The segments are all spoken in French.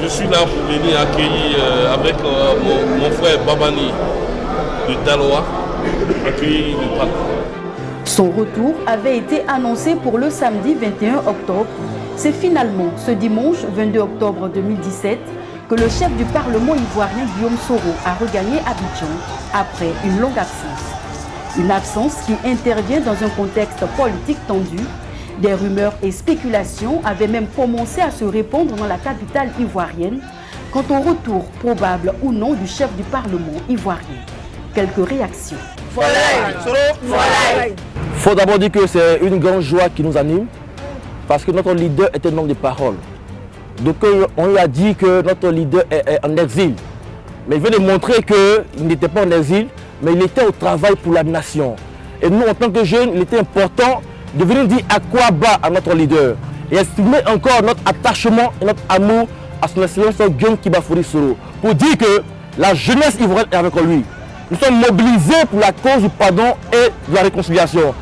Je suis là pour venir accueillir avec mon frère Babani de Daloa, accueillir le pape. Son retour avait été annoncé pour le samedi 21 octobre. C'est finalement ce dimanche 22 octobre 2017 que le chef du Parlement ivoirien Guillaume Soro a regagné Abidjan après une longue absence. Une absence qui intervient dans un contexte politique tendu. Des rumeurs et spéculations avaient même commencé à se répandre dans la capitale ivoirienne quant au retour probable ou non du chef du Parlement ivoirien. Quelques réactions. Il faut d'abord dire que c'est une grande joie qui nous anime parce que notre leader est un homme de parole. Donc on lui a dit que notre leader est en exil. Mais il veut démontrer qu'il n'était pas en exil, mais il était au travail pour la nation. Et nous, en tant que jeunes, il était important de venir dire à quoi bas à notre leader et exprimer encore notre attachement et notre amour à son excellence Guillaume Kibafouri Soro pour dire que la jeunesse ivoirienne est avec lui. Nous sommes mobilisés pour la cause du pardon et de la réconciliation.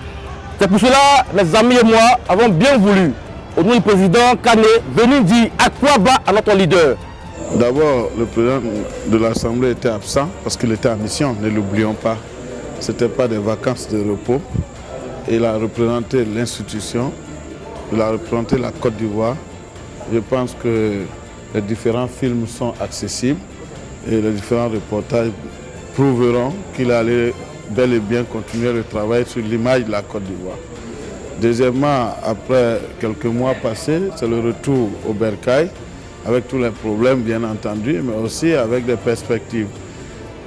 C'est pour cela, mes amis et moi avons bien voulu, au nom du président Kane, venir dire à quoi bas à notre leader. D'abord, le président de l'Assemblée était absent parce qu'il était en mission, ne l'oublions pas. Ce n'était pas des vacances de repos. Il a représenté l'institution, il a représenté la Côte d'Ivoire. Je pense que les différents films sont accessibles et les différents reportages prouveront qu'il allait bel et bien continuer le travail sur l'image de la Côte d'Ivoire. Deuxièmement, après quelques mois passés, c'est le retour au bercail, avec tous les problèmes bien entendu, mais aussi avec des perspectives.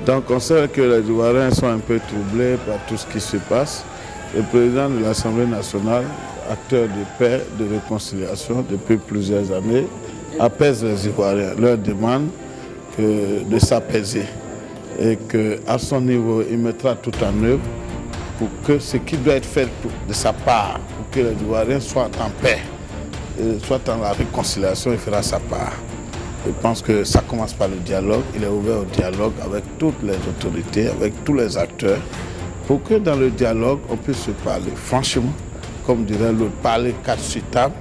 Donc on sait que les Ivoiriens sont un peu troublés par tout ce qui se passe. Le président de l'Assemblée nationale, acteur de paix, de réconciliation depuis plusieurs années, apaise les Ivoiriens, leur demande de s'apaiser et qu'à son niveau, il mettra tout en œuvre pour que ce qui doit être fait de sa part, pour que les Ivoiriens soient en paix, soit dans la réconciliation, il fera sa part. Je pense que ça commence par le dialogue. Il est ouvert au dialogue avec toutes les autorités, avec tous les acteurs, pour que dans le dialogue, on puisse se parler franchement, comme dirait l'autre, parler quatre sur table,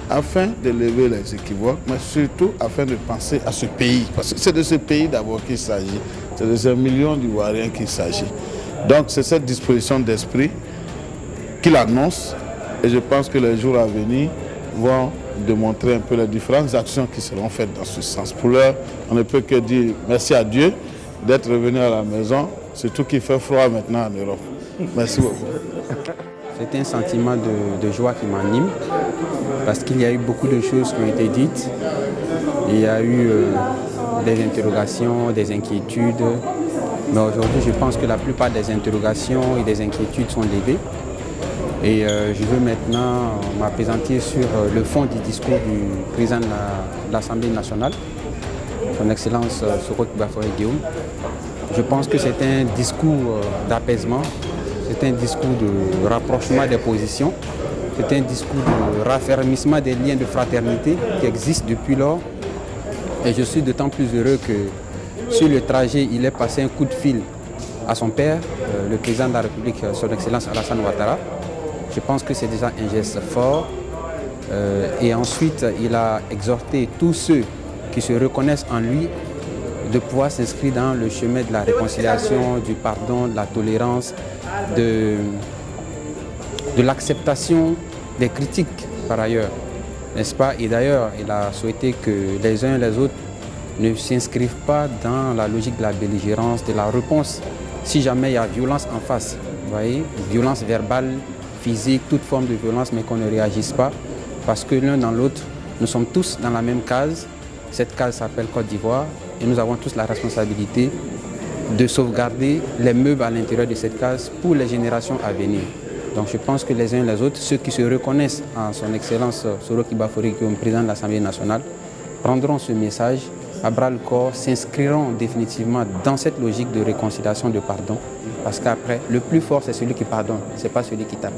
afin de lever les équivoques, mais surtout afin de penser à ce pays. Parce que c'est de ce pays d'abord qu'il s'agit, c'est de ces millions d'Ivoiriens qu'il s'agit. Donc c'est cette disposition d'esprit qu'il annonce, et je pense que les jours à venir vont démontrer un peu les différentes actions qui seront faites dans ce sens. Pour l'heure, on ne peut que dire merci à Dieu d'être revenu à la maison, surtout qu'il fait froid maintenant en Europe. Merci beaucoup. C'est un sentiment de joie qui m'anime parce qu'il y a eu beaucoup de choses qui ont été dites. Il y a eu des interrogations, des inquiétudes. Mais aujourd'hui, je pense que la plupart des interrogations et des inquiétudes sont levées. Et je veux maintenant m'appesantir sur le fond du discours du président de l'Assemblée nationale, son Excellence Soro Kibafouri Guillaume. Je pense que c'est un discours d'apaisement, c'est un discours de rapprochement des positions, c'est un discours de raffermissement des liens de fraternité qui existent depuis lors. Et je suis d'autant plus heureux que sur le trajet, il est passé un coup de fil à son père, le président de la République, son Excellence Alassane Ouattara. Je pense que c'est déjà un geste fort. Et ensuite, il a exhorté tous ceux qui se reconnaissent en lui de pouvoir s'inscrire dans le chemin de la réconciliation, du pardon, de la tolérance, de l'acceptation des critiques par ailleurs, n'est-ce pas? Et d'ailleurs, il a souhaité que les uns et les autres ne s'inscrivent pas dans la logique de la belligérance, de la réponse, si jamais il y a violence en face, vous voyez, violence verbale, physique, toute forme de violence, mais qu'on ne réagisse pas, parce que l'un dans l'autre, nous sommes tous dans la même case. Cette case s'appelle Côte d'Ivoire et nous avons tous la responsabilité de sauvegarder les meubles à l'intérieur de cette case pour les générations à venir. Donc je pense que les uns et les autres, ceux qui se reconnaissent en son Excellence Soro Kibafouri Guillaume, président de l'Assemblée nationale, prendront ce message à bras le corps, s'inscriront définitivement dans cette logique de réconciliation, de pardon. Parce qu'après, le plus fort, c'est celui qui pardonne, ce n'est pas celui qui tape.